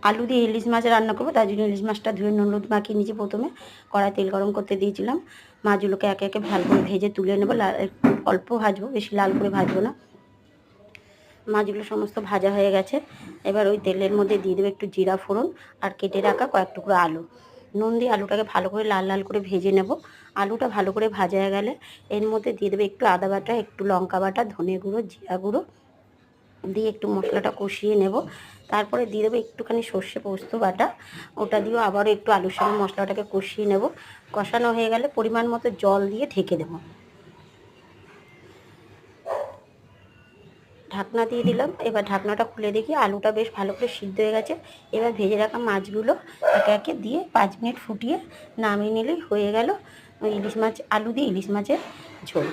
আলু দিয়ে ইলিশ মাছ রান্না করবো, তার জন্য ইলিশ মাছটা ধুয়ে নুন হলুদ মাখিয়ে নিয়েছি। প্রথমে কড়াই তেল গরম করতে দিয়েছিলাম। মাছগুলোকে একে একে ভালো করে ভেজে তুলে নেবো। একটু অল্প ভাজবো, বেশি লাল করে ভাজবো না। মাছগুলো সমস্ত ভাজা হয়ে গেছে। এবার ওই তেলের মধ্যে দিয়ে দেবো একটু জিরা ফোড়ন আর কেটে রাখা কয়েক টুকরো আলু। নুন দিয়ে আলুটাকে ভালো করে লাল লাল করে ভেজে নেব। আলুটা ভালো করে ভাজা হয়ে গেলে এর মধ্যে দিয়ে দেবো একটু আদা বাটা, একটু লঙ্কা বাটা, ধনে গুঁড়ো, জিরা গুঁড়ো দিয়ে একটু মশলাটা কষিয়ে নেব। তারপরে দিয়ে দেবো একটুখানি সর্ষে পোস্ত বাটা, ওটা দিয়েও আবারও একটু আলুর সঙ্গে মশলাটাকে কষিয়ে নেব। কষানো হয়ে গেলে পরিমাণ মতো জল দিয়ে ঢেকে দেবো। ঢাকনা দিয়ে দিলাম। এবার ঢাকনাটা খুলে দেখি আলুটা বেশ ভালো করে সিদ্ধ হয়ে গেছে। এবার ভেজে রাখা মাছগুলো একে একে দিয়ে 5 মিনিট ফুটিয়ে নামিয়ে নিলেই হয়ে গেল ইলিশ মাছ, আলু দিয়ে ইলিশ মাছের ঝোল।